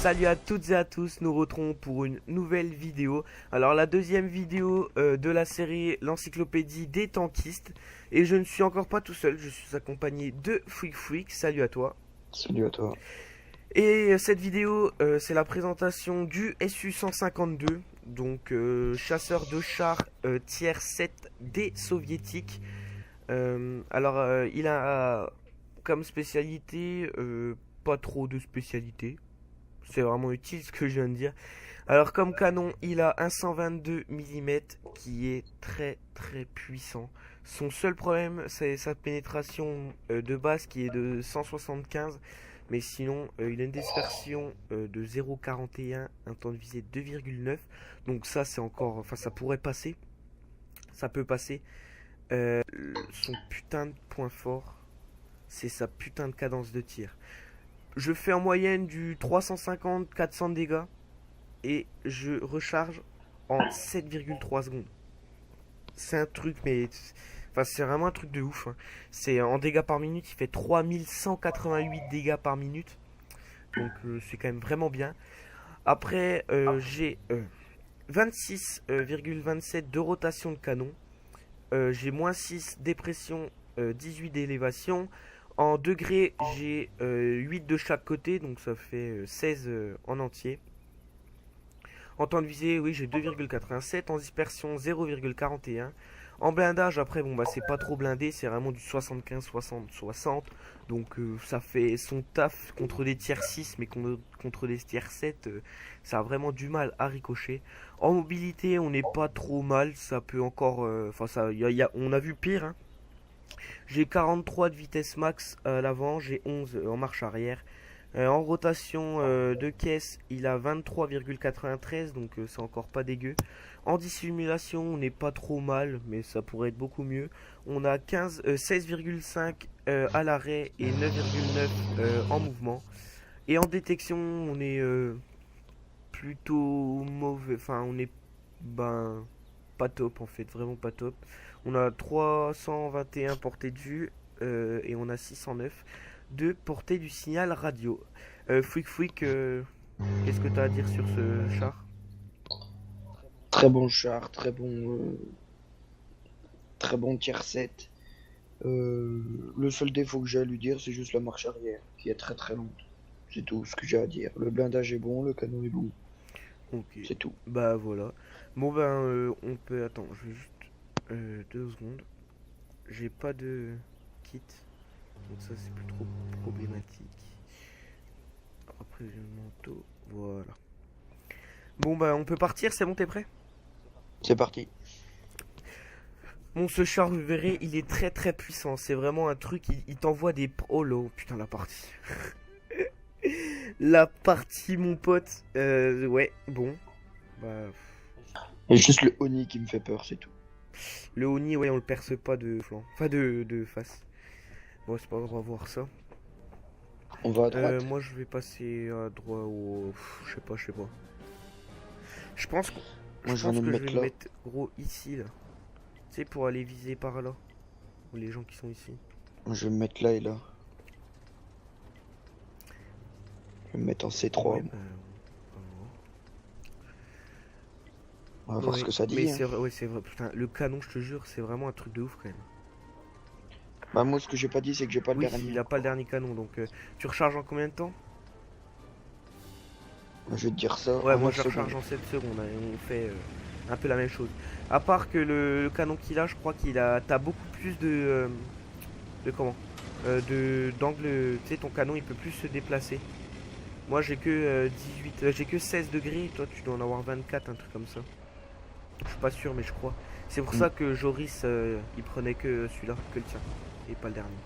Salut à toutes et à tous, nous retrouvons pour une nouvelle vidéo. Alors la deuxième vidéo de la série l'encyclopédie des tankistes. Et je ne suis encore pas tout seul, je suis accompagné de Fouic. Salut à toi. Salut à toi. Et cette vidéo c'est la présentation du Su-152. Donc chasseur de chars tier 7 des soviétiques. Il a comme spécialité pas trop de spécialité. C'est vraiment utile ce que je viens de dire. Alors comme canon, il a un 122 mm qui est très puissant. Son seul problème, c'est sa pénétration de base qui est de 175. Mais sinon, il a une dispersion de 0,41, un temps de visée de 2,9. Donc ça, c'est encore... Enfin, ça pourrait passer. Ça peut passer. Son putain de point fort, c'est sa putain de cadence de tir. Je fais en moyenne du 350-400 dégâts et je recharge en 7,3 secondes. C'est un truc, mais enfin, c'est vraiment un truc de ouf. Hein. C'est en dégâts par minute, il fait 3188 dégâts par minute. Donc c'est quand même vraiment bien. Après, j'ai 26,27 de rotation de canon. J'ai moins 6 dépression, 18 d'élévation. En degrés, j'ai 8 de chaque côté, donc ça fait 16 en entier. En temps de visée, oui, j'ai 2,87. En dispersion, 0,41. En blindage, après, bon, bah, c'est pas trop blindé, c'est vraiment du 75, 60, 60. Donc, ça fait son taf contre des tiers 6, mais contre des tiers 7, ça a vraiment du mal à ricocher. En mobilité, on n'est pas trop mal, ça peut encore. Enfin, on a vu pire, hein. J'ai 43 de vitesse max à l'avant, j'ai 11 en marche arrière. En rotation de caisse, il a 23,93, donc c'est encore pas dégueu. En dissimulation, on n'est pas trop mal, mais ça pourrait être beaucoup mieux. On a 16,5 à l'arrêt et 9,9 en mouvement. Et en détection, on est plutôt mauvais, enfin on est pas top en fait, vraiment pas top. On a 321 portées de vue et on a 609 de portée du signal radio. Fouic, qu'est-ce que tu as à dire sur ce char? Très bon char, très bon tier 7. Le seul défaut que j'ai à lui dire, c'est juste la marche arrière, qui est très lente. C'est tout ce que j'ai à dire. Le blindage est bon, le canon est bon. Ok. C'est tout. Bah voilà. Bon on peut... Attends, je vais juste... 2 secondes. J'ai pas de kit. Donc ça c'est plus trop problématique. Après j'ai le manteau. Voilà. Bon bah on peut partir, c'est bon, t'es prêt? C'est parti. Bon, ce char, vous verrez, il est très puissant. C'est vraiment un truc, il t'envoie des... Oh là, putain, la partie. La partie, mon pote. Ouais, bon. Bah... Il y a juste le Oni qui me fait peur, c'est tout. Le Oni, ouais, on le perce pas de flanc. Enfin, de face. Bon, c'est pas grave, on va voir ça. On va à droite. Moi, je vais passer à droite ou... Je sais pas. Je pense que je vais le mettre, gros, ici, là. Tu sais, pour aller viser par là. Ou les gens qui sont ici. Je vais me mettre là et là. Je vais me mettre en C3. Ouais, on va voir ce que ça dit. Mais hein. c'est vrai, ouais, c'est vrai. Putain, le canon, je te jure, c'est vraiment un truc de ouf, quand même. Bah moi, ce que j'ai pas dit, c'est que j'ai pas le Oui, dernier. il a pas le dernier canon, donc tu recharges en combien de temps? Je vais te dire ça. Ouais, en moi 9 je recharge secondes. en 7 secondes, hein, et on fait un peu la même chose. À part que le canon qu'il a, je crois qu'il a... T'as beaucoup plus de comment d'angle, tu sais, ton canon il peut plus se déplacer. Moi j'ai que 18, j'ai que 16 degrés, et toi tu dois en avoir 24, un truc comme ça. Je suis pas sûr, mais je crois. C'est pour ça que Joris il prenait que celui-là, que le tien, et pas le dernier.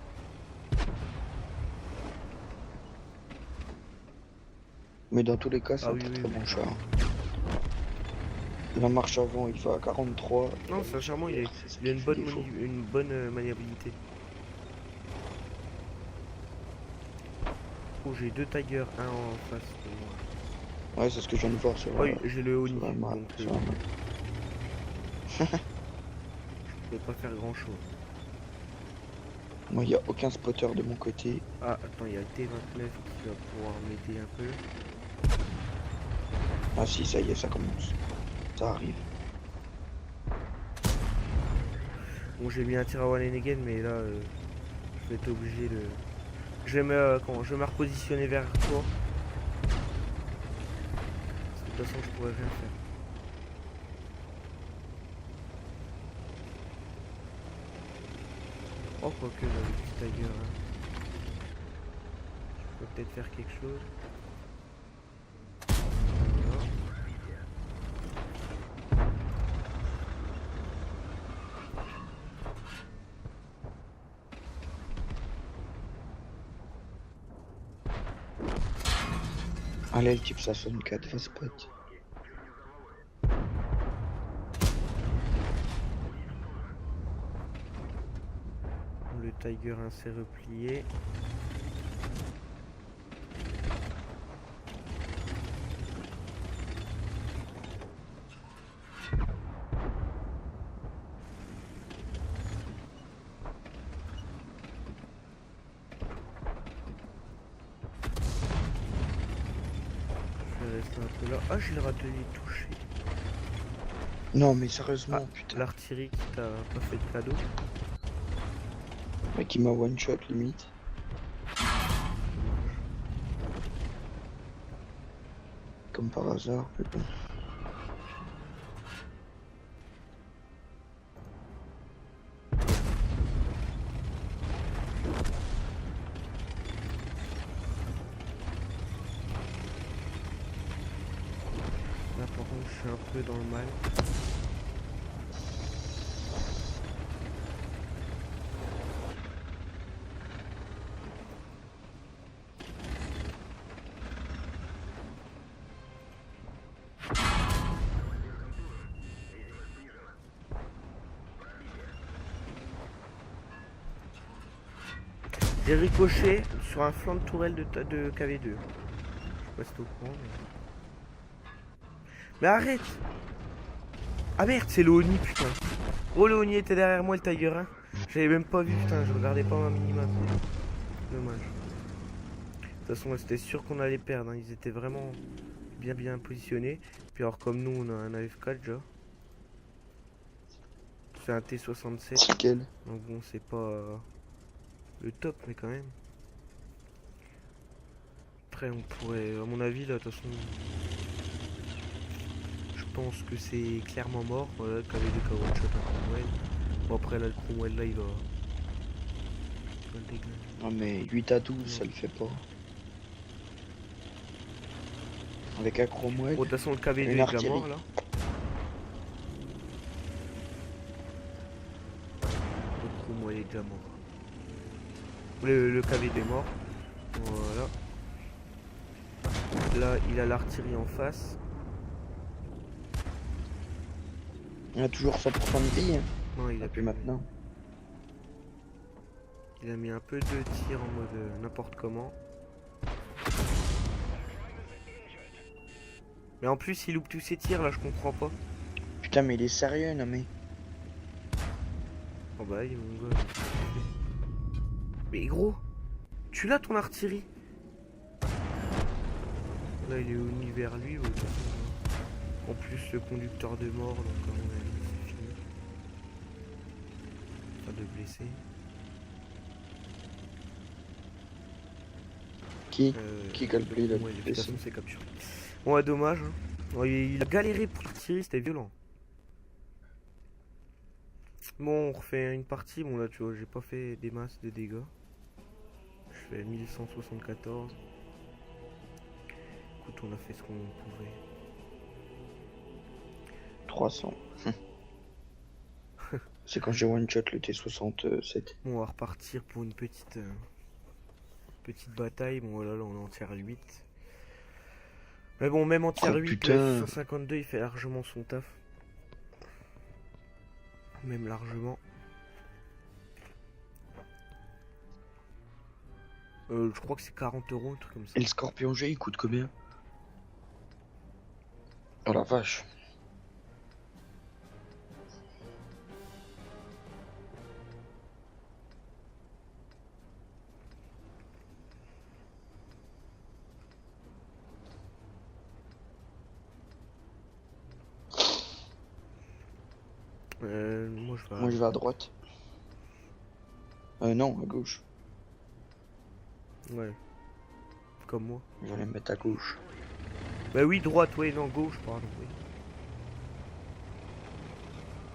Mais dans tous les cas, c'est Ah un oui, très oui. bon char. La marche avant, il va à 43. Non, sincèrement, il a une bonne maniabilité. Oh, j'ai 2 Tigers, un en face. Ouais, c'est ce que je viens de voir sur. Oui, j'ai le Oni, sur la map, donc sur la map. je peux pas faire grand chose. Moi, il n'y a aucun spotter de mon côté. Ah, attends, il y a le T29 qui va pouvoir m'aider un peu. Ah si, ça y est, ça commence. Ça arrive. Bon, j'ai mis un tir à Wallenegen, mais là, je vais être obligé de. Je vais me repositionner vers toi. Parce que de toute façon, je pourrais rien faire. Oh, quoique, j'avais du Tiger. Hein. Je peux peut-être faire quelque chose. Voilà. Allez, le type 64 va spot. Le Tiger 1 s'est replié. Je vais rester un peu là. Ah, j'ai le râtelier touché. Non, mais Ah, sérieusement, putain. l'artillerie qui t'a pas fait de cadeau. Le mec, il m'a one shot limite. Comme par hasard, mais bon. Là, par contre, je suis un peu dans le mal. J'ai ricoché sur un flanc de tourelle de KV2. Je sais pas si t'es au courant, mais arrête! Ah merde, c'est le Oni, putain. Oh, le Oni était derrière moi, le Tiger 1. J'avais même pas vu, putain, je regardais pas ma minimap. Dommage. De toute façon, c'était sûr qu'on allait perdre, hein. Ils étaient vraiment bien positionnés. Puis alors, comme nous, on a un AF4 déjà. C'est un T67. C'est lequel? Donc bon, c'est pas le top, mais quand même. Après, on pourrait, à mon avis, là, de toute façon, je pense que c'est clairement mort. Voilà, KV2 qui a one shot un Cromwell. Bon, après, là, le Cromwell, là, il va le déglinguer. Non, mais 8 à 12, Non. ça le fait pas. Avec un Cromwell. Bon, de toute façon, le KV2 Une est déjà artillerie. mort, là. Le Cromwell est déjà mort. Le KV2 est mort. Voilà. Là, il a l'artillerie en face. Il a toujours 100% de vie, hein. Non, il a Depuis plus. maintenant. Il a mis un peu de tir en mode n'importe comment. Mais en plus, il loupe tous ses tirs là, je comprends pas. Putain, mais il est sérieux, non mais. Oh bah, il est mon gars. Mais gros, tu l'as ton artillerie. Là, il est au vers lui. Ouais, en plus, le conducteur de mort, donc à mon avis, c'est fini. Pas de blessés. Qui calcule la ouais, de toute blessé. façon, c'est capturé. Bon, ouais, dommage. Hein. Ouais, il a galéré pour tirer, c'était violent. Bon, on refait une partie. Bon, là, tu vois, j'ai pas fait des masses de dégâts. Je fais 1174. Écoute, on a fait ce qu'on pouvait. 300. C'est quand j'ai one shot le T67. Bon, on va repartir pour une petite bataille. Bon, voilà, là, on est en tier 8. Mais bon, même en tier Oh, 8, putain. le 152 il fait largement son taf. Même largement. Je crois que c'est 40 euros, un truc comme ça. Et le Scorpion G, il coûte combien? Oh la vache. Moi je vais Moi je vais à droite. Non, à gauche. Ouais, comme moi. Je vais aller me mettre à gauche. Bah oui, droite, oui, non, gauche, pardon, oui.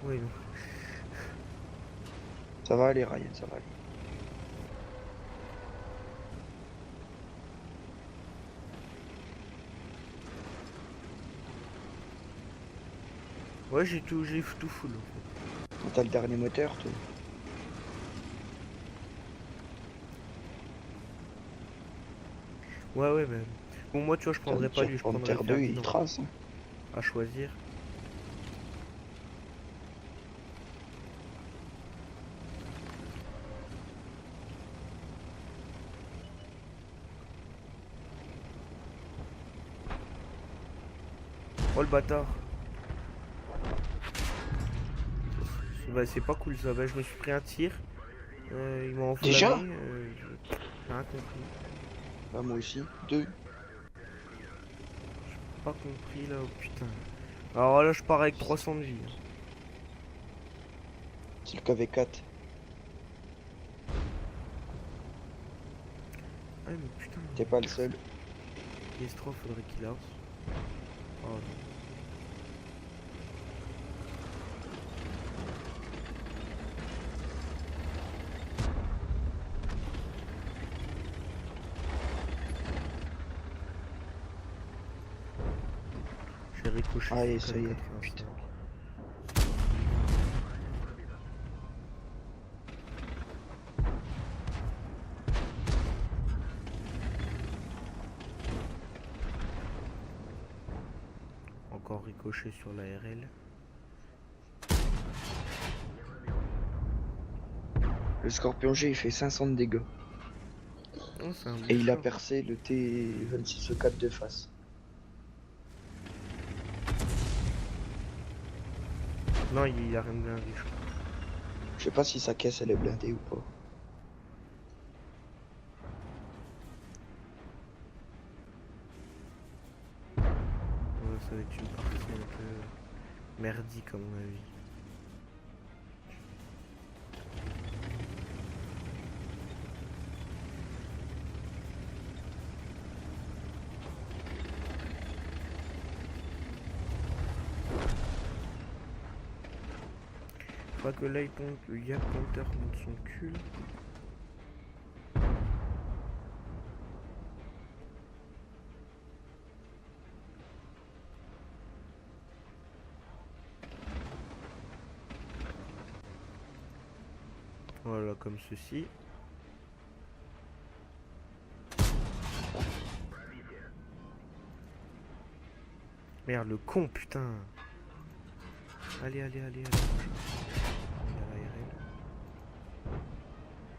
Oui, non. Ça va aller, Ryan, ça va aller. Ouais, j'ai tout full, en fait. T'as le dernier moteur, toi. Ouais, ouais, mais... Bon, moi, tu vois, je T'as le prendrais pas tir lui, je prendrais Panther 2, il Ferdinand. trace. Hein. À choisir. Oh, le bâtard. Bah, c'est pas cool, ça. Bah, je me suis pris un tir. Il m'a Déjà? enflammé. J'ai rien compris. Bah, moi aussi. 2. Pas compris, là, oh putain. Alors là, je pars avec 300 de vie. Hein. C'est le KV4. Ah, mais putain. T'es pas le seul. PS3, faudrait qu'il lance. Oh non. J'ai ricoché Allez, sur ça y est. 85. Putain. Encore ricoché sur la RL. Le Scorpion G, il fait 500 de dégâts. Oh, c'est un bon Et il a char. percé le T26E4 de face. Non, il a rien de blindé, je crois. Je sais pas si sa caisse elle est blindée ou pas. Ouais, ça va être une partie un peu merdique à mon avis. Pas que là, le Yap Panther monte son cul. Voilà, comme ceci. Merde, le con, putain. Allez, allez, allez, allez. Il y a la RL.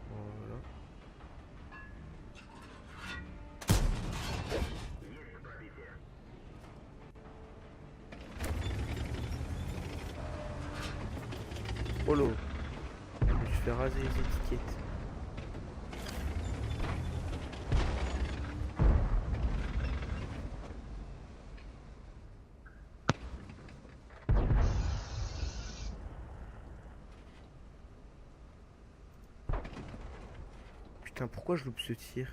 Voilà. Polo. Je me suis fait raser les étiquettes. Putain, pourquoi je loupe ce tir?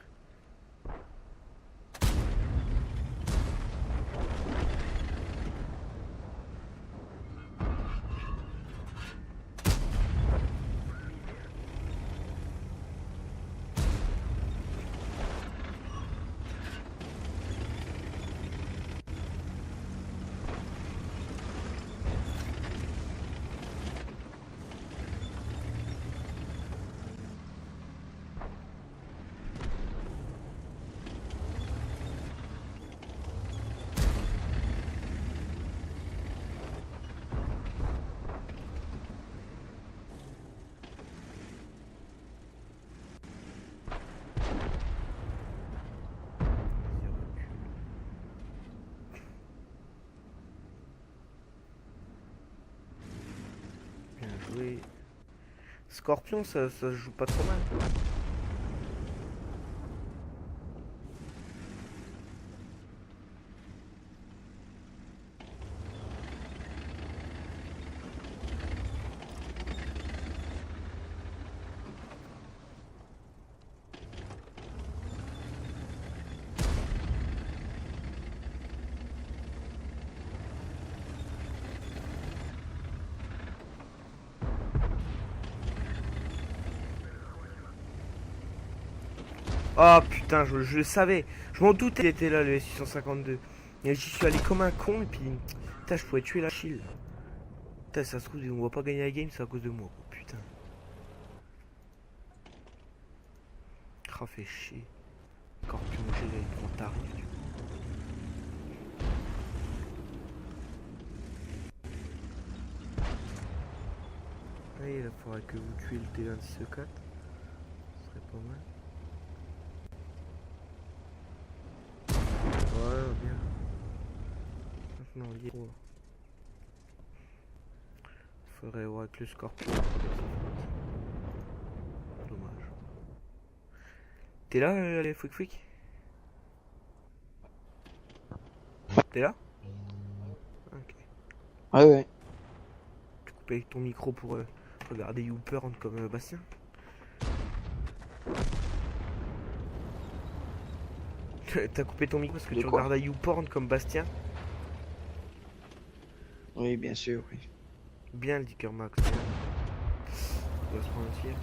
Vas-y, recule. Bien joué. Scorpion, ça se joue pas trop mal. Oh putain, je le savais. Je m'en doutais qu'il était là, le S852. Et j'y suis allé comme un con, et puis... Putain, je pourrais tuer la shield. Putain, ça se trouve, on va pas gagner la game, c'est à cause de moi. Putain. Ah, fait chier. Scorpion, j'ai les trop tarifs. Allez, il faudrait que vous tuiez le T26E4. Ce serait pas mal. Ouais, bien. Maintenant, il y a... Faudrait voir avec le Scorpion. Dommage. T'es là, allez, Fouic Fouic? T'es là? Ok. Ouais, ouais. Tu coupes avec ton micro pour regarder YouPorn comme Bastien? T'as coupé ton micro parce que De tu quoi? regardes à YouPorn comme Bastien? Oui, bien sûr, oui. Bien le Dicker Max. Il va se prendre un tir.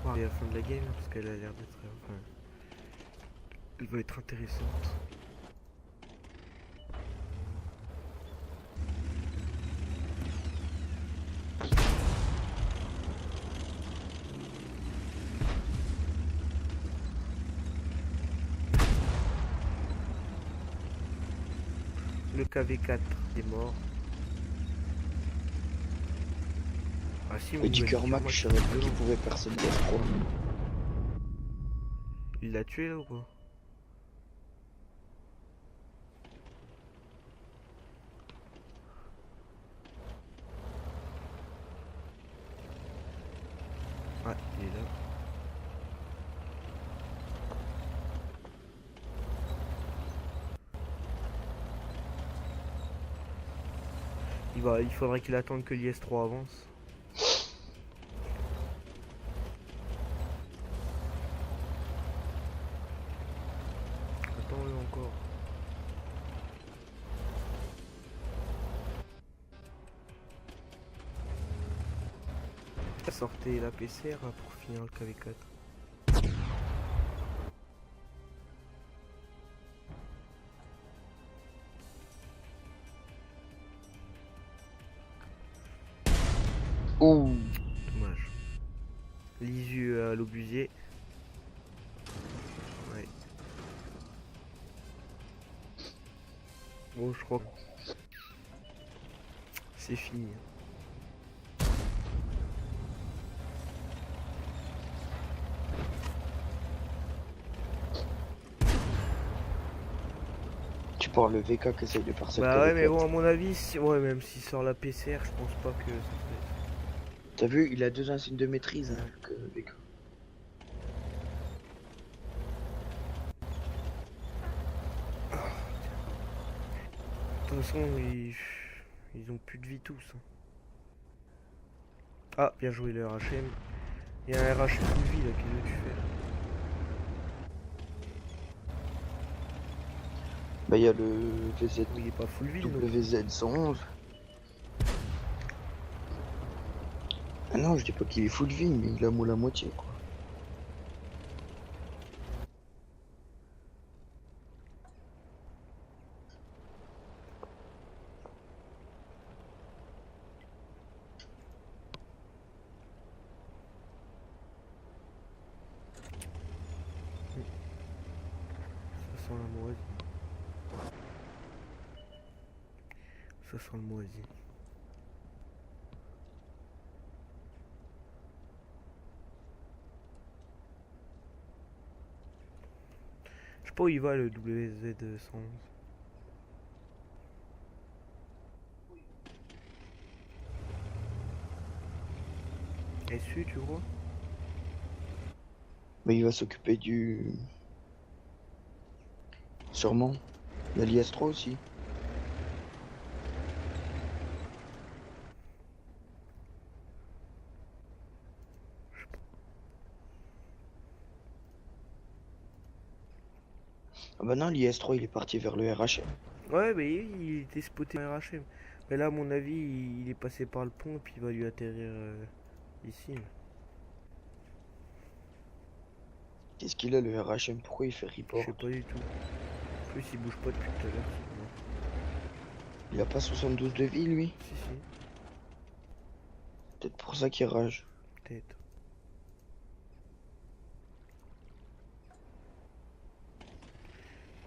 On va aller à la fin de la game parce qu'elle a l'air d'être... Enfin, elle va être intéressante. Le KV4 est mort. Ah si, Le Dicker Max, je savais pas qu'il pouvait percer le DS3. Il l'a tué là ou quoi? Ouais, il est là. Il faudrait qu'il attende que l'IS-3 avance. Attends-le encore. Sortez la PCR là, pour finir le KV4. Ouh. Dommage. L'ISU à l'obusier. Ouais. Bon, je crois que c'est fini. Tu parles le VK qui essaye de faire cette Bah ouais, mais KV4. bon, à mon avis, ouais, même s'il sort la PCR, je pense pas que ça fait... T'as vu, il a 2 insignes de maîtrise, hein, que VK. De toute façon, ils ont plus de vie tous. Hein. Ah, bien joué le RHM. Il y a un RH full vie là, qu'est-ce que tu fais là? Bah, il y a le VZ... Il est pas full vie, non? WZ111. Ah non, je dis pas qu'il est full vie, mais il a mou la moitié, quoi. Ça sent la moisi. Ça sent le moisi. Je sais pas où il va le WZ111. SU, tu vois? Mais il va s'occuper du... Sûrement. Il y a l'IS-3 aussi. Ah bah non, l'IS-3 il est parti vers le RHM. Ouais, mais il était spoté en RHM. Mais là, à mon avis, il est passé par le pont et puis il va lui atterrir ici. Qu'est-ce qu'il a le RHM? Pourquoi il fait Je sais report? pas du tout. En plus, il bouge pas depuis tout à l'heure. Il a pas 72 de vie lui? Si, si, Peut-être pour ça qu'il rage. peut-être.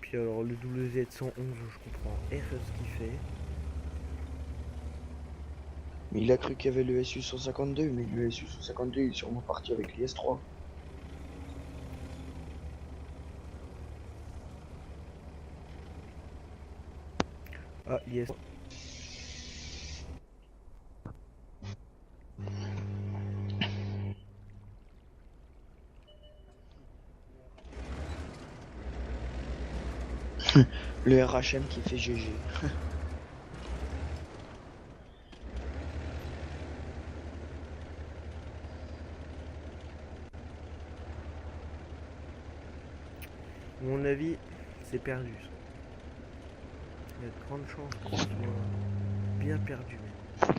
Puis alors, le WZ-111, je comprends R ce qu'il fait. Mais il a cru qu'il y avait le SU-152, mais le SU-152 il est sûrement parti avec l'IS-3. Ah, yes. Le RHM qui fait GG. À mon avis, c'est perdu. Ça. Il y a de grandes chances que ce soit bien perdu. Même.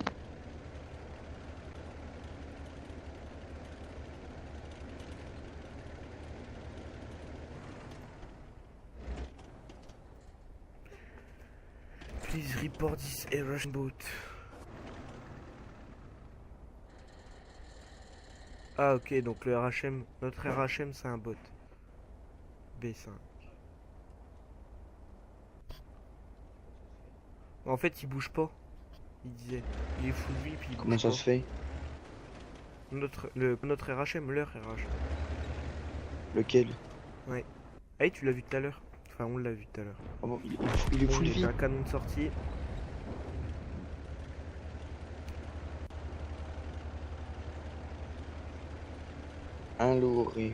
Please report this Russian boat. Ah ok, donc le RHM, notre RHM c'est un bot. B5. En fait il bouge pas. Il disait. Il est fou de lui puis il bouge Comment ça pas. se fait? Notre RHM, leur RHM. Lequel? Ouais. Ah tu l'as vu tout à l'heure. Enfin on l'a vu tout à l'heure. Ah bon, il est Bon, full il fait vie. un canon de sortie. Un lourd et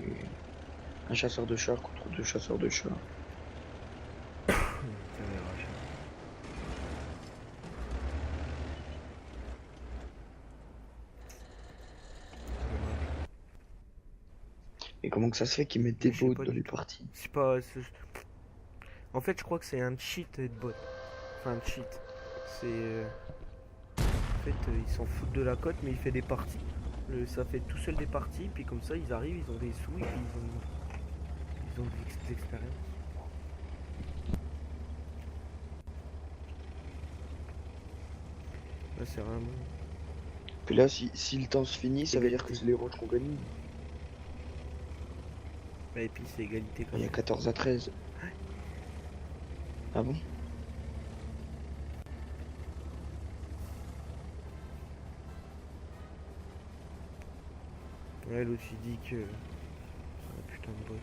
un chasseur de chars contre deux chasseurs de chars. C'est un RHM. Et comment que ça se fait qu'ils mettent des Je sais bots pas dans du les tout. parties? C'est pas. En fait je crois que c'est un cheat de bot. Enfin un cheat. C'est. En fait ils s'en foutent de la cote mais il fait des parties. Ça fait tout seul des parties, puis comme ça ils arrivent, ils ont des sous et puis ils ont de l'expérience. Là c'est vraiment. Puis là, si le temps se finit, ça veut dire que Égalité. c'est les rouges qu'on gagne. Et puis c'est égalité quand Il y a même. 14 à 13. Ah bon? Ouais, l'autre il dit que. Ah putain de bot.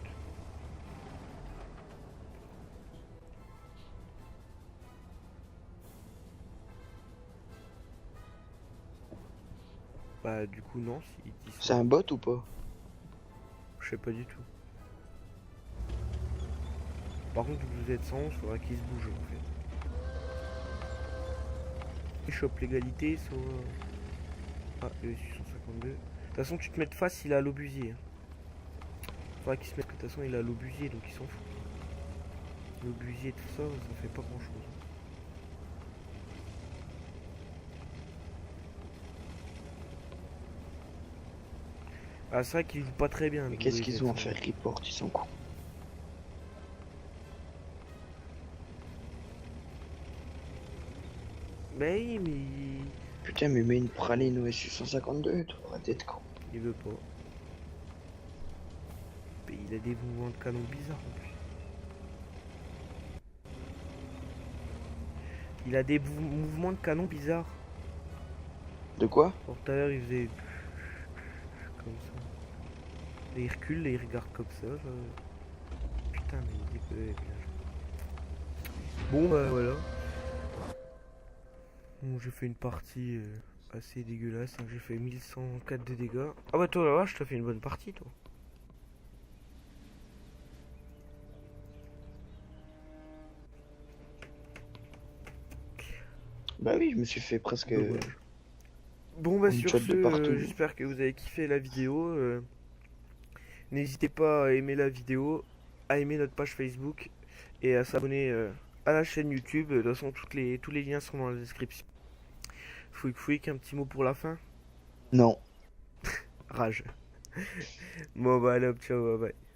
Bah du coup non, s'il dit C'est ça. un bot ou pas? Je sais pas du tout. Par contre vous êtes 111, faudra qu'il se bouge en fait. Il chope l'égalité sur. Ah, le 652. De toute façon tu te mets de face, il a l'obusier. Faudra qu'il se mette, de toute façon il a l'obusier donc il s'en fout. L'obusier tout ça, ça fait pas grand chose. Ah c'est vrai qu'il joue pas très bien. Mais le qu'est-ce qu'ils ont à WZ100. faire report? Ils sont cons. Mais Putain, mais mets une praline au SU-152, tu devrais être con. il veut pas. Mais il a des mouvements de canon bizarres en plus. Il a des mouvements de canon bizarres. De quoi? Tout à l'heure il faisait comme ça. Et il recule et il regarde comme ça. Putain mais il dit que. Bon bah voilà. Bon j'ai fait une partie assez dégueulasse. Hein. J'ai fait 1104 de dégâts. Ah bah toi là je te fais une bonne partie toi. Bah oui, je me suis fait presque Dommage. Bon bah une sur shot ce, de partout. j'espère que vous avez kiffé la vidéo. N'hésitez pas à aimer la vidéo, à aimer notre page Facebook et à s'abonner à la chaîne YouTube. De toute façon, tous les liens sont dans la description. Fouic fouic, un petit mot pour la fin. Non. Rage. Bon bah allez hop, ciao, bye bye.